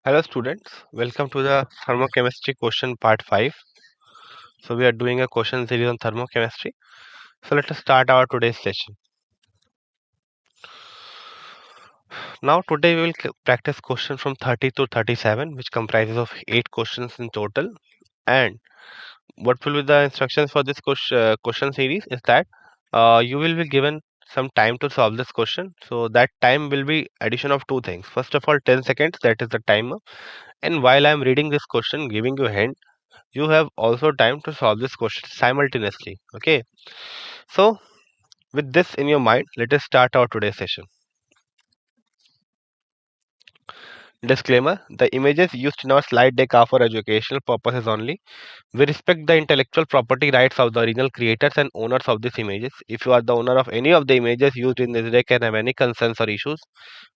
Hello students, welcome to the Thermochemistry Question Part 5. So we are doing a question series on thermochemistry. So let us start our today's session. Now today we will practice question from 30 to 37, which comprises of 8 questions in total. And what will be the instructions for this question series is that you will be given some time to solve this question. So that time will be addition of two things. First of all, 10 seconds, that is the timer. And while I am reading this question, giving you a hint, you have also time to solve this question simultaneously. Okay, so with this in your mind, let us start our today's session. Disclaimer: the images used in our slide deck are for educational purposes only. We respect the intellectual property rights of the original creators and owners of these images. If you are the owner of any of the images used in this deck and have any concerns or issues,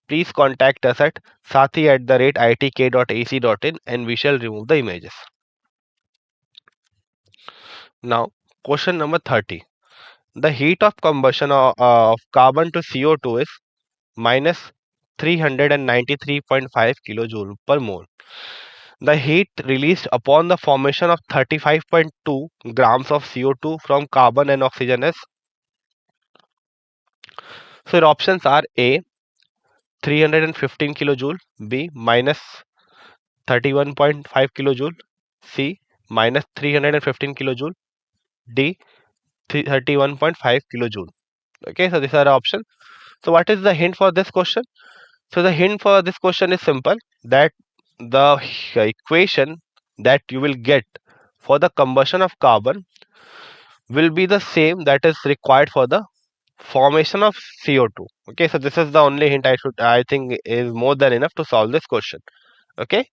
please contact us at sathee@itk.ac.in and we shall remove the images. Now, question number 30. The heat of combustion of carbon to CO2 is minus 393.5 kilojoule per mole. The heat released upon the formation of 35.2 grams of CO2 from carbon and oxygen is. So your options are A 315 kilojoule, B minus 31.5 kilojoule, C minus 315 kilojoule, D 31.5 kilojoule. Okay, so these are the options. So what is the hint for this question? So the hint for this question is simple, that the equation that you will get for the combustion of carbon will be the same that is required for the formation of CO2. Okay, so this is the only hint I think is more than enough to solve this question. Okay,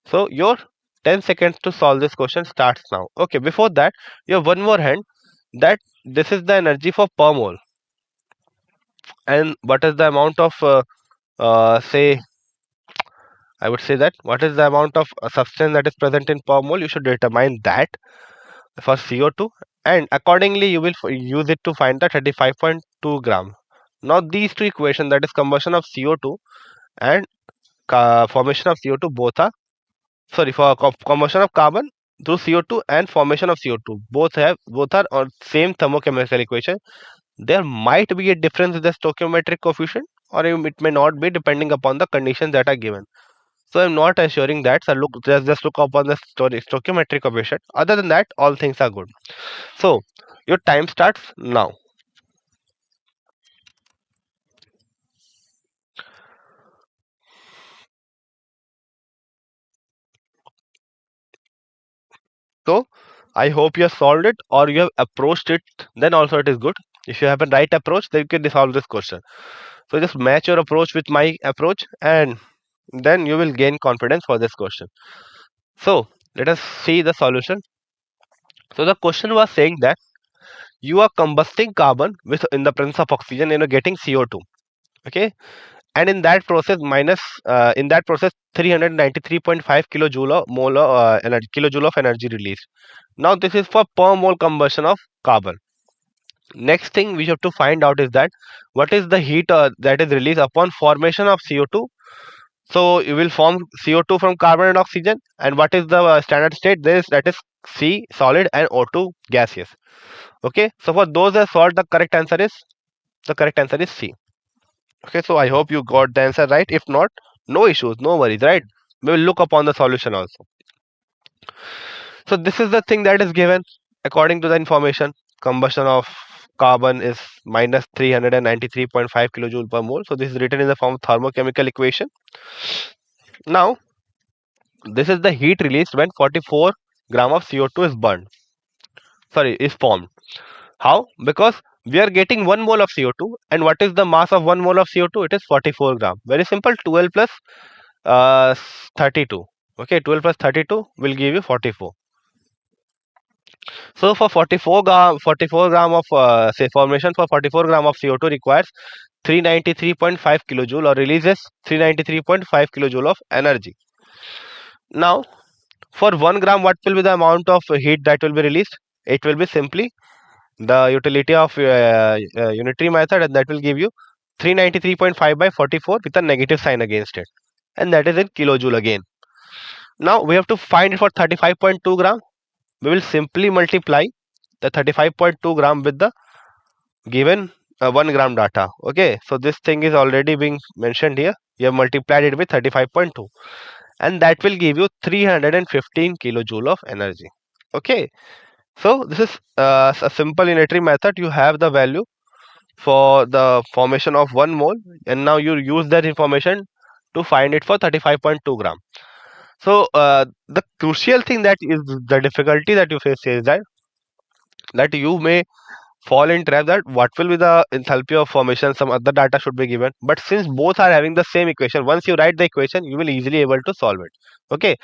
so your 10 seconds to solve this question starts now. Okay, before that, you have one more hint, that this is the energy for per mole, and what is the amount of say, I would say that what is the amount of substance that is present in per mole, you should determine that for CO2, and accordingly you will use it to find the 35.2 gram. Now these two equations, that is combustion of CO2 and formation of CO2, both are, sorry, for combustion of carbon through CO2 and formation of CO2, both are on same thermochemical equation. There might be a difference in the stoichiometric coefficient, or it may not be, depending upon the conditions that are given. So I'm not assuring that. So just look upon the stoichiometric coefficient. Other than that, all things are good. So your time starts now. So I hope you have solved it or you have approached it. Then also it is good. If you have a right approach, then you can solve this question. So just match your approach with my approach, and then you will gain confidence for this question. So let us see the solution. So the question was saying that you are combusting carbon with in the presence of oxygen and you're getting CO2. Okay, and in that process in that process 393.5 kilojoule of kilojoule of energy released. Now this is for per mole combustion of carbon. Next thing we have to find out is that what is the heat that is released upon formation of CO2. So you will form CO2 from carbon and oxygen, and what is the standard state? That is C solid and O2 gaseous. Okay, so for those that solved, the correct answer is C. Okay, so I hope you got the answer right. If not, no issues, no worries, right? We will look upon the solution also. So this is the thing that is given according to the information. Combustion of carbon is minus 393.5 kilojoule per mole. So this is written in the form of thermochemical equation. Now this is the heat released when 44 gram of CO2 is burned. Sorry, is formed. How? Because we are getting 1 mole of CO2, and what is the mass of 1 mole of CO2? It is 44 gram. Very simple. 12 plus 32. Okay, 12 plus 32 will give you 44. So for 44 gram of say formation for 44 gram of CO2 requires 393.5 kilojoule, or releases 393.5 kilojoule of energy. Now for 1 gram, what will be the amount of heat that will be released? It will be simply the utility of unitary method, and that will give you 393.5 by 44 with a negative sign against it, and that is in kilojoule again. Now we have to find it for 35.2 gram. We will simply multiply the 35.2 gram with the given 1 gram data. Okay, so this thing is already being mentioned here. You have multiplied it with 35.2, and that will give you 315 kilojoule of energy. Okay, so this is a simple unitary method. You have the value for the formation of 1 mole, and now you use that information to find it for 35.2 gram. So the crucial thing that is the difficulty that you face is that you may fall in trap that what will be the enthalpy of formation, some other data should be given, but since both are having the same equation, once you write the equation you will easily able to solve it. Okay,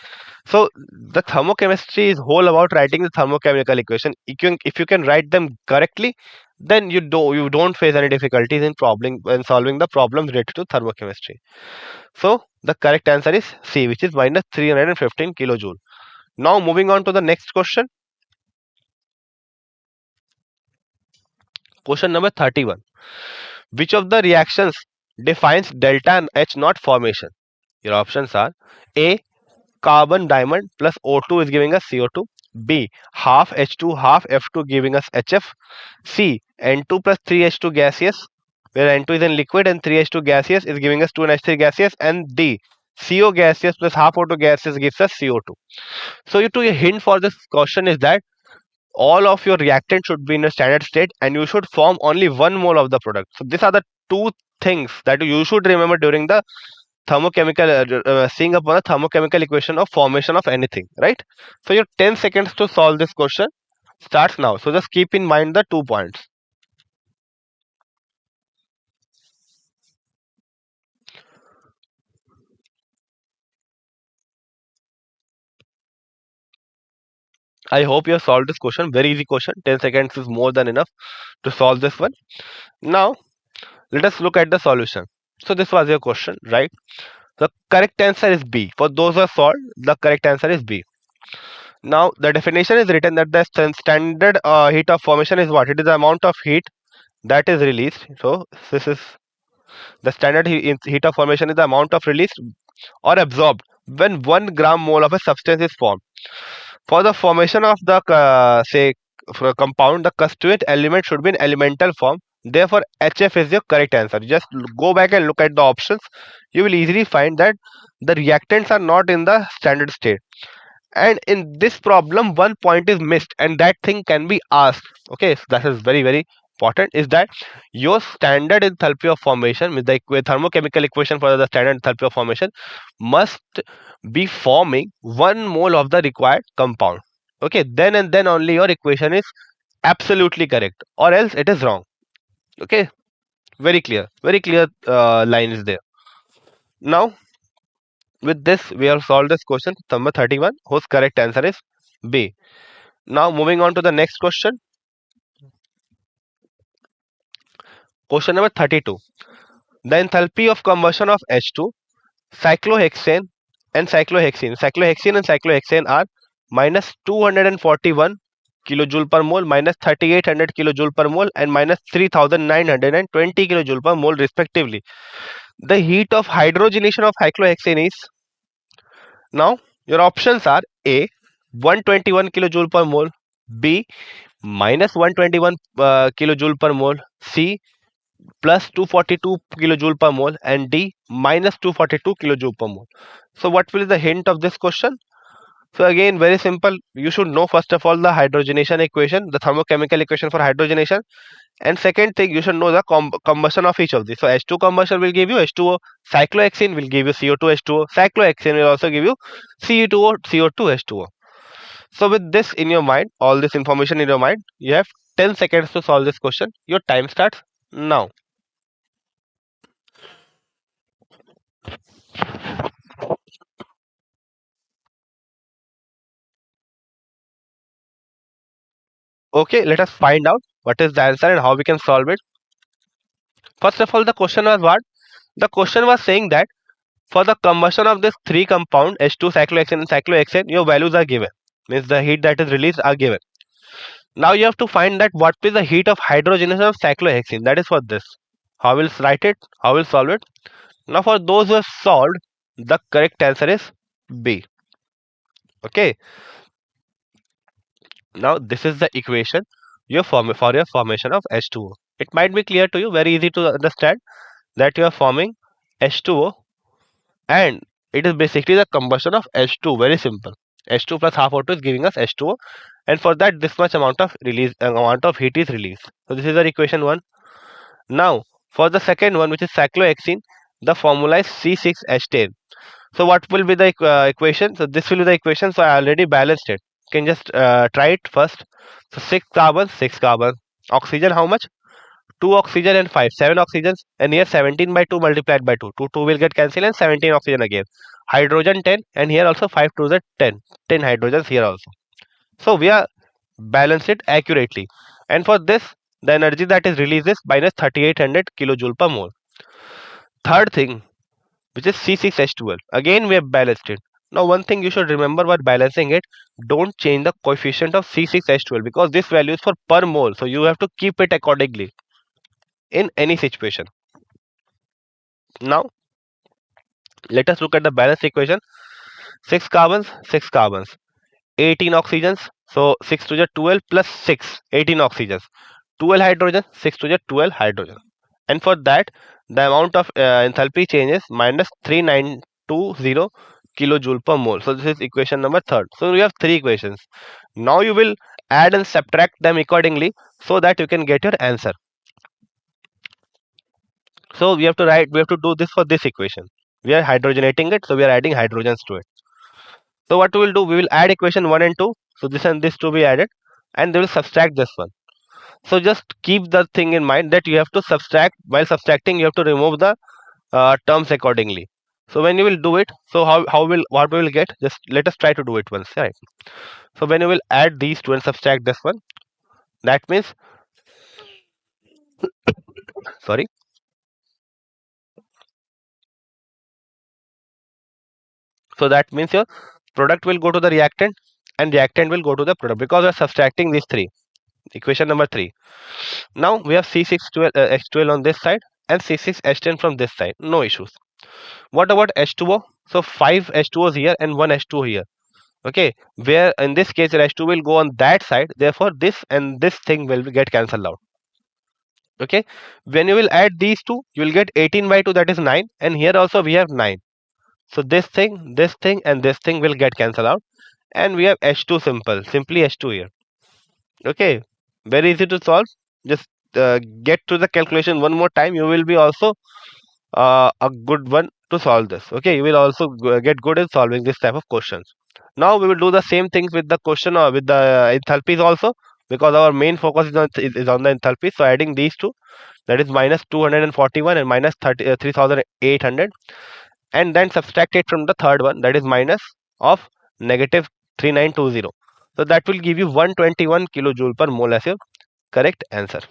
so the thermochemistry is whole about writing the thermochemical equation. If you can write them correctly, then you don't face any difficulties in problem when solving the problems related to thermochemistry. So the correct answer is C, which is minus 315 kilojoule. Now moving on to the next question. Question number 31. Which of the reactions defines delta and H naught formation? Your options are A. Carbon diamond plus O2 is giving us CO2. B. Half H2 half F2 giving us HF. C. N2 plus 3H2 gaseous, where N2 is in liquid and 3H2 gaseous is giving us 2NH3 gaseous. And D. CO gaseous plus half O2 gaseous gives us CO2. So your hint for this question is that all of your reactant should be in a standard state and you should form only 1 mole of the product. So these are the two things that you should remember during the thermochemical seeing upon a thermochemical equation of formation of anything, right? So your 10 seconds to solve this question starts now. So just keep in mind the 2 points. I hope you have solved this question. Very easy question. 10 seconds is more than enough to solve this one. Now let us look at the solution. So this was your question, right? The correct answer is B. For those who have solved, the correct answer is B. Now the definition is written that the standard heat of formation is what? It is the amount of heat that is released. So this is the standard heat of formation is the amount of released or absorbed when 1 gram mole of a substance is formed. For the formation of the say for a compound, the constituent element should be in elemental form. Therefore, HF is your correct answer. Just go back and look at the options. You will easily find that the reactants are not in the standard state. And in this problem, one point is missed, and that thing can be asked. Okay, so that is very important. Is that your standard enthalpy of formation with the thermochemical equation for the standard enthalpy of formation must be forming 1 mole of the required compound. Okay, then and then only your equation is absolutely correct, or else it is wrong. Okay, very clear line is there. Now with this we have solved this question number 31, whose correct answer is B. Now moving on to the next question. Question number 32. The enthalpy of combustion of H2, cyclohexane and cyclohexene. Cyclohexene and cyclohexane are minus 241 kilojoule per mole, minus 3800 kilojoule per mole, and minus 3920 kilojoule per mole respectively. The heat of hydrogenation of cyclohexane is, now your options are A 121 kilojoule per mole, B minus 121 kilojoule per mole, C plus 242 kilojoule per mole, and D minus 242 kilojoule per mole. So what will be the hint of this question? So again, very simple. You should know first of all the hydrogenation equation, the thermochemical equation for hydrogenation, and second thing you should know the combustion of each of these. So H2 combustion will give you H2O, cyclohexene will give you CO2 H2O, cyclohexane will also give you CO2 CO2 H2O. So with this in your mind, all this information in your mind, you have 10 seconds to solve this question. Your time starts now. Okay, let us find out what is the answer and how we can solve it. First of all, the question was what? The question was saying that for the combustion of this three compound H2, cyclohexane and cyclohexane, your values are given. Means the heat that is released are given. Now you have to find that what is the heat of hydrogenation of cyclohexane. That is for this. How will write it? How will solve it? Now for those who have solved, the correct answer is B. Okay, now this is the equation for your formation of H2O. It might be clear to you, very easy to understand, that you are forming H2O, and it is basically the combustion of H2. Very simple. H2 plus half O2 is giving us H2O, and for that this much amount of heat is released. So this is our equation 1. Now for the second one, which is cyclohexene, the formula is C6H10. So what will be the equation? So this will be the equation. So I already balanced it. You can just try it first. So 6 carbon. Oxygen how much? 2 oxygen and 5, 7 oxygens, and here 17 by 2 multiplied by 2. 2 will get cancelled and 17 oxygen again. Hydrogen 10, and here also 5 2 is 10. 10 hydrogens here also. So we are balanced it accurately. And for this, the energy that is released is minus 3800 kilojoule per mole. Third thing, which is C6H12. Again, we have balanced it. Now, one thing you should remember while balancing it, don't change the coefficient of C6H12 because this value is for per mole. So you have to keep it accordingly in any situation. Now, let us look at the balance equation. 6 carbons, 6 carbons, 18 oxygens. So 6 to the 12 plus 6, 18 oxygens. 12 hydrogen, 6 to the 12 hydrogen. And for that, the amount of enthalpy change is minus 3920 kilojoule per mole. So this is equation number third. So we have three equations. Now you will add and subtract them accordingly so that you can get your answer. So we have to do this for this equation. We are hydrogenating it, so we are adding hydrogens to it. So what we will do, we will add equation 1 and 2. So this and this to be added, and they will subtract this one. So just keep the thing in mind that you have to subtract. While subtracting, you have to remove the terms accordingly. So when you will do it, so what we will get? Just let us try to do it once, right? So when you will add these two and subtract this one, that means, sorry. So that means your product will go to the reactant, and reactant will go to the product because we are subtracting these three. Equation number 3. Now we have C6H12 on this side and C6H10 from this side. No issues. What about H2O? So 5 H2Os here and 1 H2O here. Okay, where in this case H2 will go on that side. Therefore, this and this thing will get cancelled out. Okay, when you will add these two, you will get 18 by 2, that is 9, and here also we have 9. So this thing, and this thing will get cancelled out, and we have H2 simply H2 here. Okay, very easy to solve. Just get to the calculation one more time. You will be also a good one to solve this. Okay, you will also get good in solving this type of questions. Now we will do the same things with the question or with the enthalpies also, because our main focus is on the enthalpy. So adding these two, that is minus 241 and minus 3800, and then subtract it from the third one, that is minus of negative 3920. So that will give you 121 kilojoule per mole as your correct answer.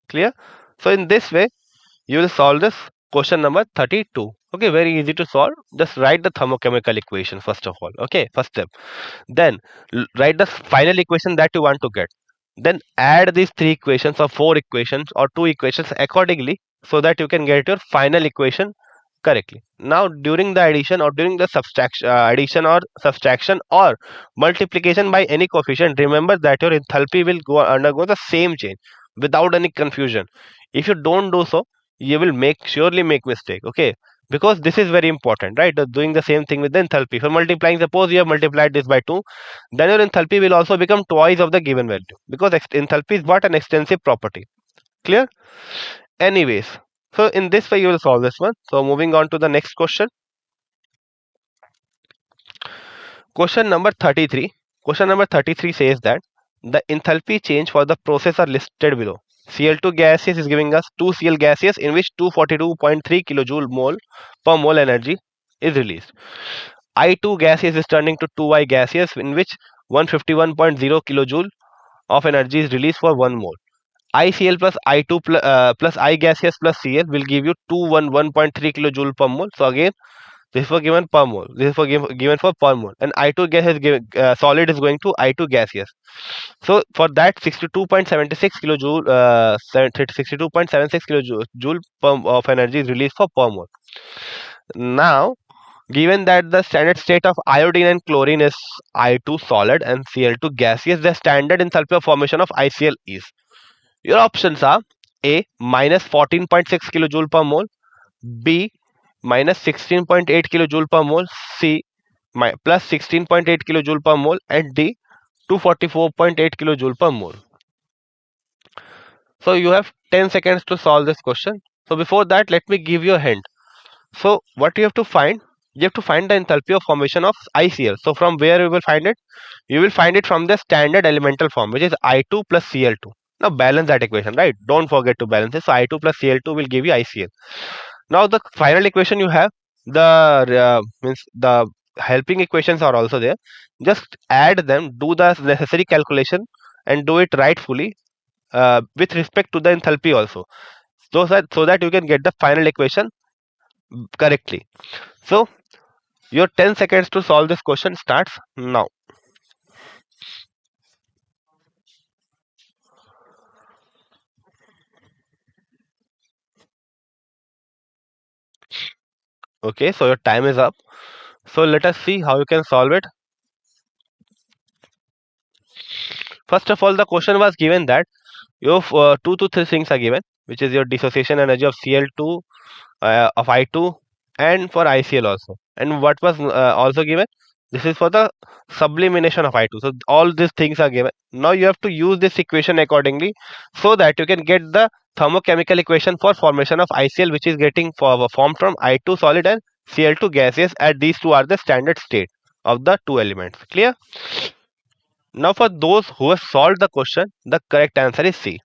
Clear? So in this way, you will solve this question number 32. Okay, very easy to solve. Just write the thermochemical equation first of all. Okay, first step. Then write the final equation that you want to get. Then add these three equations or four equations or two equations accordingly so that you can get your final equation correctly. Now during the addition or during the addition or subtraction or multiplication by any coefficient, remember that your enthalpy will undergo the same change without any confusion. If you don't do so, you will surely make mistake. Okay, because this is very important, right? Doing the same thing with the enthalpy. For multiplying, suppose you have multiplied this by 2, then your enthalpy will also become twice of the given value, because enthalpy is what an extensive property. Clear? Anyways, so in this way you will solve this one. So moving on to the next question. Question number 33. Question number 33 says that the enthalpy change for the process are listed below. Cl2 gaseous is giving us 2Cl gaseous, in which 242.3 kilojoule mole per mole energy is released. I2 gaseous is turning to 2I gaseous, in which 151.0 kilojoule of energy is released for 1 mole. ICl plus I2 plus I gaseous plus Cl will give you 211.3 kilojoule per mole. So again, this is for given per mole. This is for given for per mole. And I2 gas is given, solid is going to I2 gaseous. So for that 62.76 kilojoule, 62.76 kilojoule of energy is released for per mole. Now Given that the standard state of iodine and chlorine is I2 solid and Cl2 gaseous, the standard enthalpy of formation of ICl is. Your options are A minus 14.6 kilojoule per mole, B minus 16.8 kilojoule per mole, C plus 16.8 kilojoule per mole, and D 244.8 kilojoule per mole. So you have 10 seconds to solve this question. So before that, let me give you a hint. So what you have to find the enthalpy of formation of ICl. So from where you will find it? You will find it from the standard elemental form, which is I2 plus Cl2. Now balance that equation, right? Don't forget to balance it. So I2 plus Cl2 will give you ICl. Now the final equation you have, the means the helping equations are also there. Just add them, do the necessary calculation, and do it rightfully with respect to the enthalpy also. So that you can get the final equation correctly. So your 10 seconds to solve this question starts now. Okay, so your time is up. So let us see how you can solve it. First of all, the question was given that you have two to three things are given, which is your dissociation energy of Cl2, of I2, and for ICl also. And what was also given? This is for the sublimation of I2. So all these things are given. Now you have to use this equation accordingly so that you can get the thermochemical equation for formation of ICl, which is getting formed from I2 solid and Cl2 gaseous, as these two are the standard state of the two elements. Clear? Now for those who have solved the question, the correct answer is C.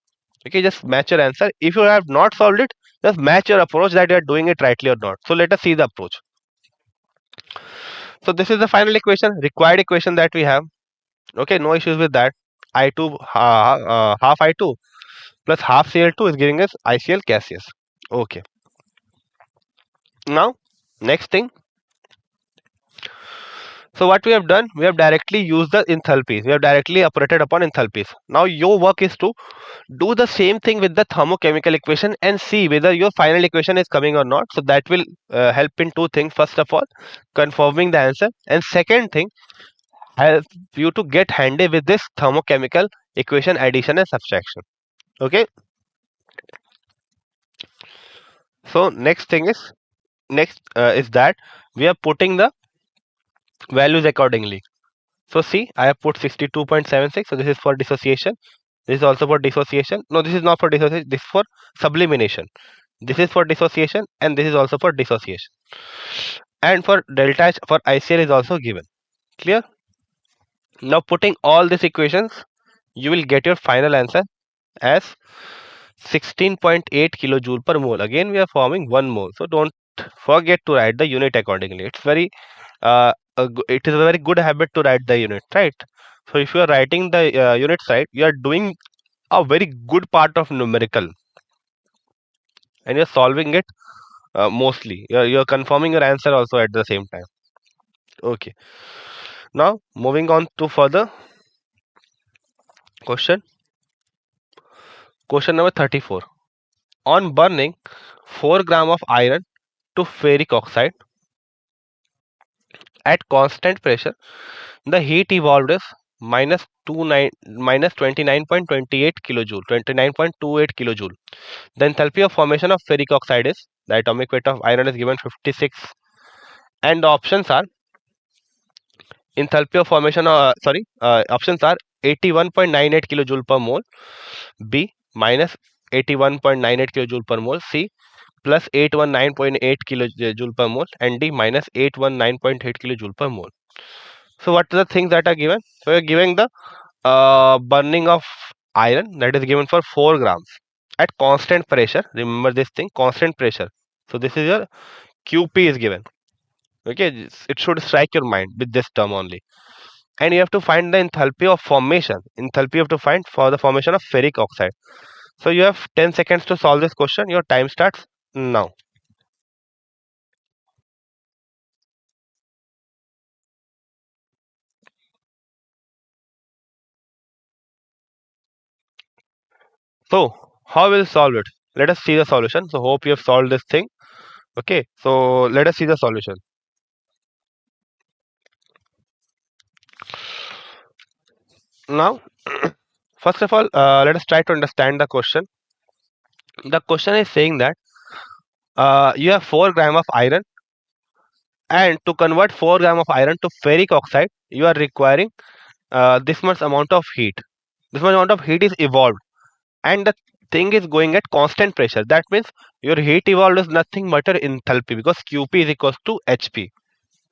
Okay, just match your answer. If you have not solved it, just match your approach that you are doing it rightly or not. So let us see the approach. So this is the final equation, required equation that we have. Okay, no issues with that. I2 half I2 plus half Cl2 is giving us ICl gaseous. Okay. Now next thing. So what we have done, we have directly used the enthalpies. We have directly operated upon enthalpies. Now your work is to do the same thing with the thermochemical equation and see whether your final equation is coming or not. So that will help in two things. First of all, confirming the answer, and second thing, help you to get handy with this thermochemical equation addition and subtraction. Okay. So next is that we are putting the values accordingly. So see, I have put 62.76. So this is for dissociation. This is also for dissociation. No, this is not for dissociation. This is for sublimation. This is for dissociation, and this is also for dissociation. And for delta H for ICl is also given. Clear? Now putting all these equations, you will get your final answer as 16.8 kilojoule per mole. Again, we are forming 1 mole. So don't forget to write the unit accordingly. It is a very good habit to write the unit, right? So if you are writing the units right, you are doing a very good part of numerical, and you're solving it mostly. You're confirming your answer also at the same time. Okay. Now moving on to further question. Question number 34. On burning 4 gram of iron to ferric oxide at constant pressure, the heat evolved is minus 29.28 kilojoule, 29.28 kilojoule. The enthalpy of formation of ferric oxide is, the atomic weight of iron is given 56, and the options are enthalpy of formation options are 81.98 kilojoule per mole, B minus 81.98 kilojoule per mole, C plus 819.8 kilojoule per mole, and D minus 819.8 kilojoule per mole. So what are the things that are given? So we are giving the burning of iron, that is given for 4 grams at constant pressure. Remember this thing, constant pressure. So this is your QP is given. Okay, it should strike your mind with this term only. And you have to find the enthalpy of formation. Enthalpy you have to find for the formation of ferric oxide. So you have 10 seconds to solve this question. Your time starts now. So how will solve it? Let us see the solution. So hope you have solved this thing. Okay, so let us see the solution. Now, first of all, let us try to understand the question. The question is saying that you have 4 gram of iron, and to convert 4 gram of iron to ferric oxide, you are requiring this much amount of heat. This much amount of heat is evolved, and the thing is going at constant pressure. That means your heat evolved is nothing but an enthalpy, because QP is equals to HP,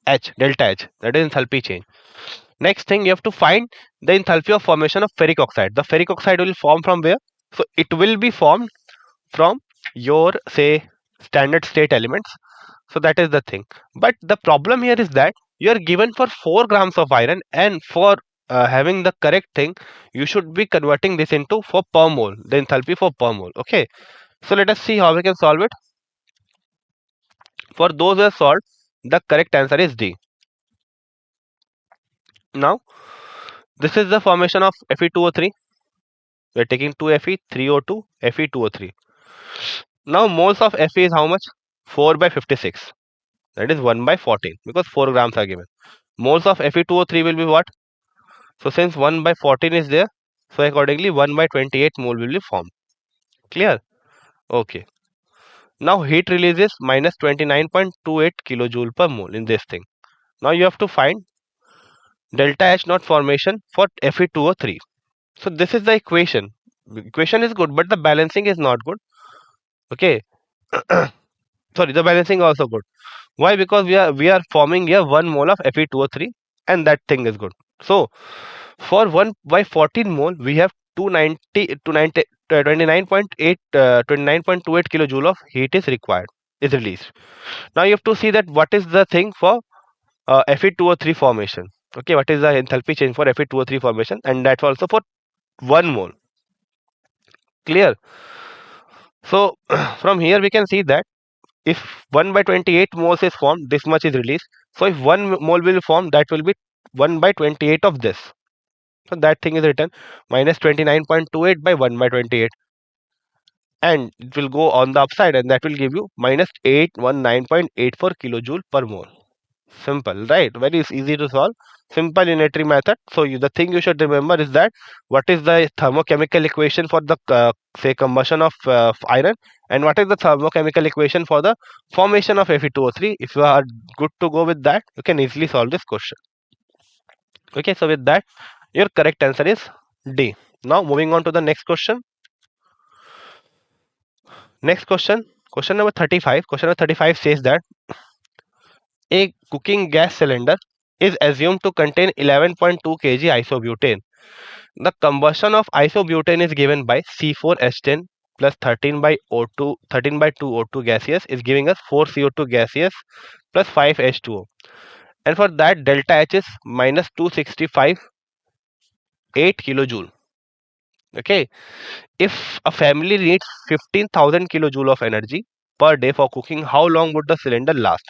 H delta H. That is enthalpy change. Next thing, you have to find the enthalpy of formation of ferric oxide. The ferric oxide will form from where? So it will be formed from your, say, standard state elements. So that is the thing. But the problem here is that you are given for 4 grams of iron, and for having the correct thing, you should be converting this into for per mole, the enthalpy for per mole. Okay. So let us see how we can solve it. For those who have solved, the correct answer is D. Now, this is the formation of Fe2O3. We are taking 2 Fe, 3O2, Fe2O3. Now, moles of Fe is how much? 4 by 56. That is 1 by 14, because 4 grams are given. Moles of Fe2O3 will be what? So since 1 by 14 is there, so accordingly 1 by 28 mole will be formed. Clear? Okay. Now heat release is minus 29.28 kilojoule per mole in this thing. Now you have to find delta H naught formation for Fe2O3. So this is the equation. The equation is good, but the balancing is not good. Okay. Sorry, the balancing also good. Why? Because we are forming here 1 mole of Fe2O3, and that thing is good. So for 1 by 14 mole, we have 29.28 kilojoule of heat is required, is released. Now you have to see that what is the thing for Fe2O3 formation. Okay, what is the enthalpy change for Fe2O3 formation, and that's also for 1 mole. Clear? So from here we can see that if 1 by 28 moles is formed, this much is released. So if 1 mole will form, that will be 1 by 28 of this. So that thing is written minus 29.28 by 1 by 28, and it will go on the upside, and that will give you minus 819.84 kilojoule per mole. Simple, right? Very easy to solve. Simple unitary method. So the thing you should remember is that what is the thermochemical equation for the say combustion of iron, and what is the thermochemical equation for the formation of Fe2O3. If you are good to go with that, you can easily solve this question. Okay, so with that, your correct answer is D. Now moving on to the next question. Next question, question number 35. Question number 35 says that a cooking gas cylinder is assumed to contain 11.2 kg isobutane. The combustion of isobutane is given by C4H10 plus 13 by O2, 13 by 2 O2 gaseous is giving us 4 CO2 gaseous plus 5 H2O. And for that, delta H is minus 265 8 kilojoule. Okay. If a family needs 15,000 kilojoule of energy per day for cooking, how long would the cylinder last?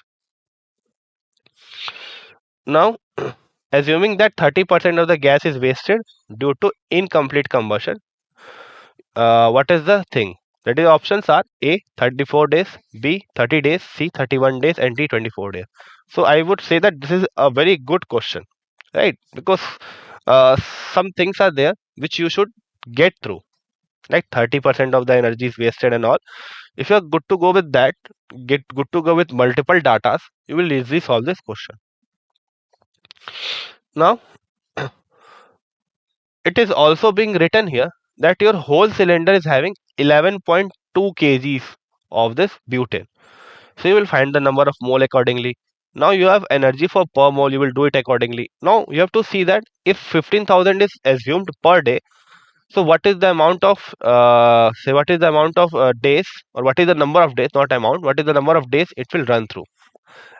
Now, assuming that 30% of the gas is wasted due to incomplete combustion, what is the thing? That is, options are A 34 days, B 30 days, C 31 days, and D 24 days. So I would say that this is a very good question, right? Because uh, some things are there which you should get through, like 30% of the energy is wasted and all. If you are good to go with that, get good to go with multiple datas, you will easily solve this question. Now, it is also being written here that your whole cylinder is having 11.2 kgs of this butane. So you will find the number of mole accordingly. Now you have energy for per mole, you will do it accordingly. Now you have to see that if 15,000 is assumed per day, so what is the amount of say what is the amount of days, or what is the number of days, not amount, what is the number of days it will run through.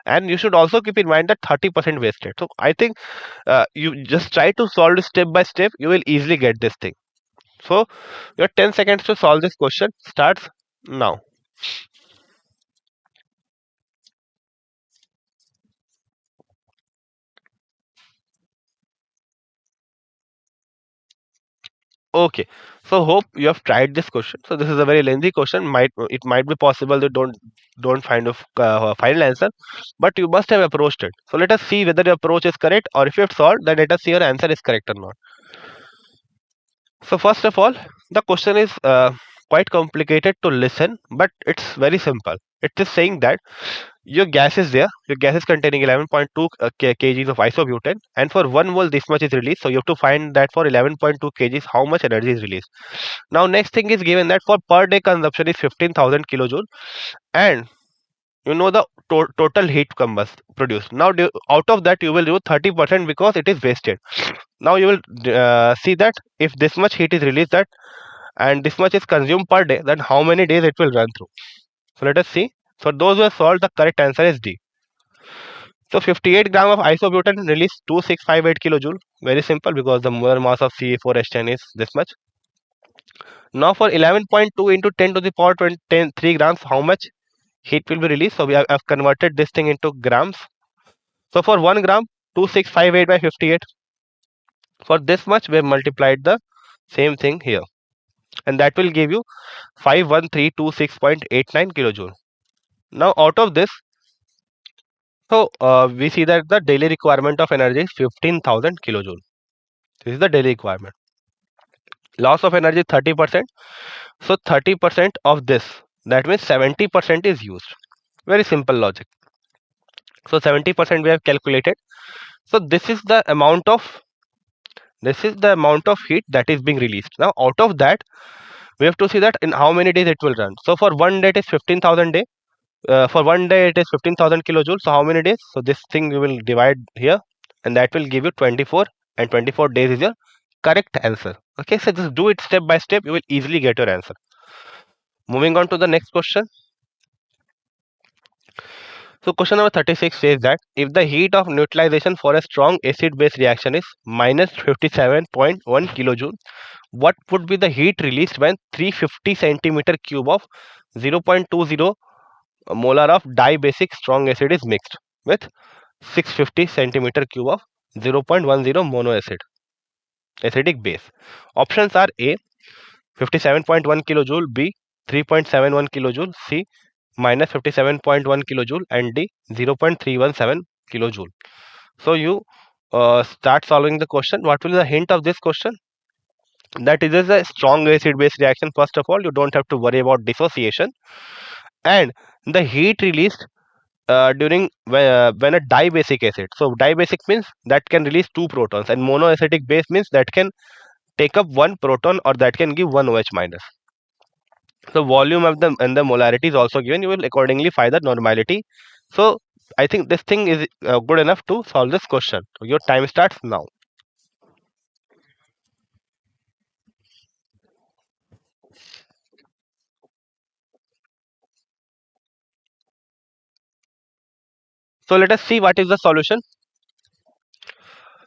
And you should also keep in mind that 30% wasted. So I think you just try to solve it step by step, you will easily get this thing. So your 10 seconds to solve this question starts now. Okay, so hope you have tried this question. So this is a very lengthy question. It might be possible that don't find a final answer, but you must have approached it. So let us see whether your approach is correct, or if you have solved, then let us see your answer is correct or not. So first of all, the question is quite complicated to listen, but it's very simple. It is saying that your gas is there, your gas is containing 11.2 kgs of isobutane, and for 1 mole this much is released. So you have to find that for 11.2 kgs how much energy is released. Now next thing is given that for per day consumption is 15,000 kilojoule, and you know the total heat produced. Now out of that you will use 30% because it is wasted. Now you will see that if this much heat is released that and this much is consumed per day, then how many days it will run through. So let us see. For those who have solved, the correct answer is D. So 58 gram of isobutane release 2658 kilojoule. Very simple because the molar mass of Ce4H10 is this much. Now for 11.2 into 10 to the power 3 grams, how much heat will be released? So we have converted this thing into grams. So for 1 gram, 2658 by 58. For this much, we have multiplied the same thing here. And that will give you 51326.89 kilojoule. Now out of this, so we see that the daily requirement of energy is 15,000 kilojoule. This is the daily requirement. Loss of energy 30%. So 30% of this, that means 70% is used. Very simple logic. So 70% we have calculated. So this is the amount of heat that is being released. Now out of that, we have to see that in how many days it will run. So for 1 day it is 15,000 day. For 1 day it is 15,000 kilojoules. So how many days? So this thing we will divide here, and that will give you 24, and 24 days is your correct answer. Okay, so just do it step by step. You will easily get your answer. Moving on to the next question. So question number 36 says that if the heat of neutralization for a strong acid base reaction is minus 57.1 kilojoule, what would be the heat released when 350 centimeter cube of 0.20 molar of dibasic strong acid is mixed with 650 centimeter cube of 0.10 mono acid acidic base? Options are A 57.1 kilojoule, B 3.71 kilojoule, C minus 57.1 kilojoule, and D 0.317 kilojoule. So you start solving the question. What will be the hint of this question? That is a strong acid base reaction. First of all, you don't have to worry about dissociation, and the heat released during when a dibasic acid. So dibasic means that can release two protons, and monoacidic base means that can take up one proton or that can give one OH minus. The volume of the and the molarity is also given. You will accordingly find the normality. So I think this thing is good enough to solve this question. Your time starts now. So let us see what is the solution.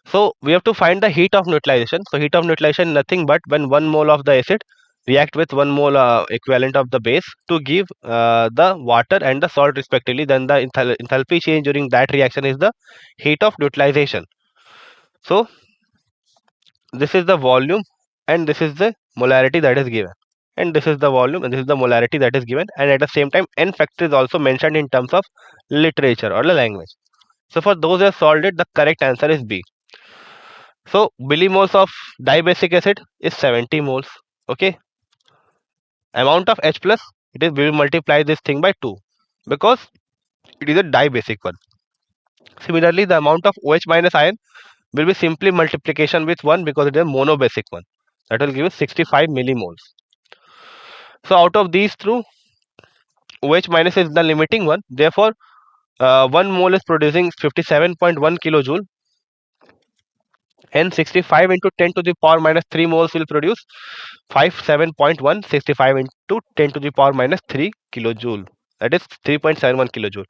So we have to find the heat of neutralization. So heat of neutralization nothing but when 1 mole of the acid react with 1 mole equivalent of the base to give the water and the salt respectively. Then the enthalpy change during that reaction is the heat of neutralization. So this is the volume and this is the molarity that is given. And this is the volume and this is the molarity that is given. And at the same time, n factor is also mentioned in terms of literature or the language. So for those who have solved it, the correct answer is B. So millimoles of dibasic acid is 70 moles. Okay. Amount of H plus, it is we will multiply this thing by 2 because it is a dibasic one. Similarly, the amount of OH minus ion will be simply multiplication with 1 because it is a monobasic one. That will give us 65 millimoles. So out of these two, OH minus is the limiting one. Therefore, 1 mole is producing 57.1 kilojoule, and 65 into 10 to the power minus 3 moles will produce 57.1. 65 into 10 to the power minus 3 kilojoule, that is 3.71 kilojoule.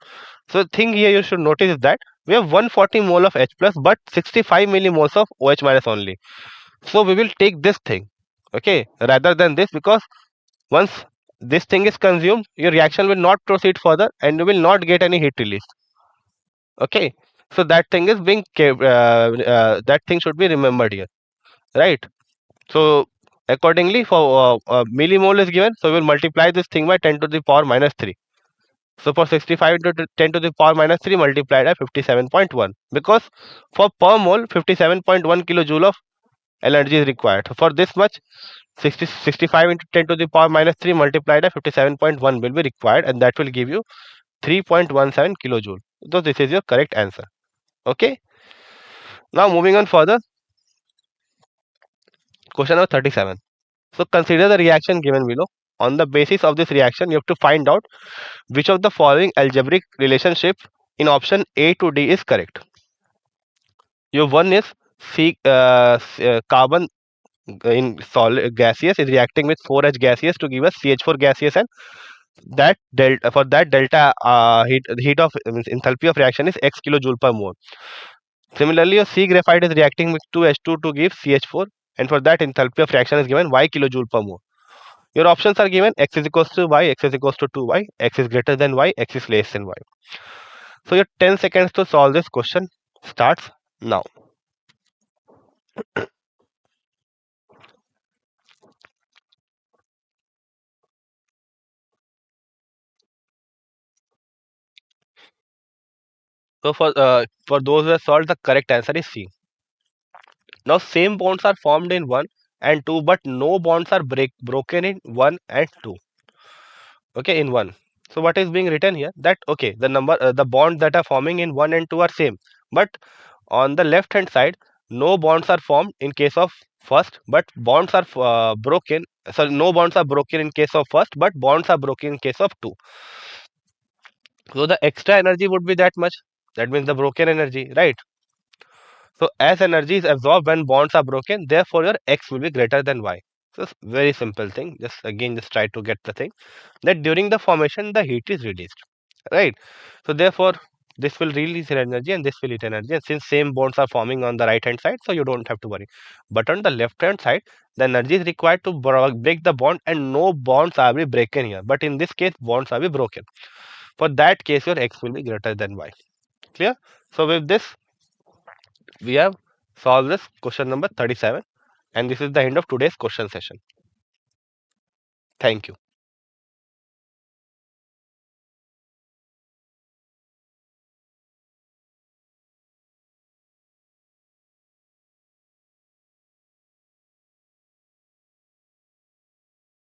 So the thing here you should notice is that we have 140 mole of H plus but 65 millimoles of OH minus only. So we will take this thing, okay, rather than this, because once this thing is consumed, your reaction will not proceed further and you will not get any heat release. Okay, so that thing is being that thing should be remembered here, right? So accordingly, for millimole is given, so we will multiply this thing by 10 to the power minus 3. So for 65 into 10 to the power minus 3 multiplied by 57.1, because for per mole 57.1 kilojoule of energy is required. For this much, 65 into 10 to the power minus 3 multiplied by 57.1 will be required, and that will give you 3.17 kilojoule. So this is your correct answer. Okay. Now moving on further, question number 37. So consider the reaction given below. On the basis of this reaction, you have to find out which of the following algebraic relationship in option A to D is correct. Your one is carbon in solid gaseous is reacting with 4H gaseous to give us CH4 gaseous, and that delta for that delta heat of means enthalpy of reaction is x kilojoule per mole. Similarly, your C graphite is reacting with 2H2 to give CH4, and for that enthalpy of reaction is given y kilojoule per mole. Your options are given: x is equals to y, x is equals to 2y, x is greater than y, x is less than y. So your 10 seconds to solve this question starts now. So for those who have solved, the correct answer is C. Now same bonds are formed in 1 and 2, but no bonds are broken in 1 and 2. Okay, in 1. So what is being written here? That okay, the bonds that are forming in 1 and 2 are same, but on the left hand side, no bonds are formed in case of first, but bonds are broken. So no bonds are broken in case of first, but bonds are broken in case of 2. So the extra energy would be that much. That means the broken energy, right? So as energy is absorbed when bonds are broken, therefore your x will be greater than y. So it's very simple thing. Just try to get the thing that during the formation the heat is released, right? So therefore this will release energy and this will eat energy. And since same bonds are forming on the right hand side, so you don't have to worry. But on the left hand side, the energy is required to break the bond, and no bonds are be broken here. But in this case, bonds are be broken. For that case, your x will be greater than y. Clear? So with this, we have solved this question number 37, and this is the end of today's question session. Thank you.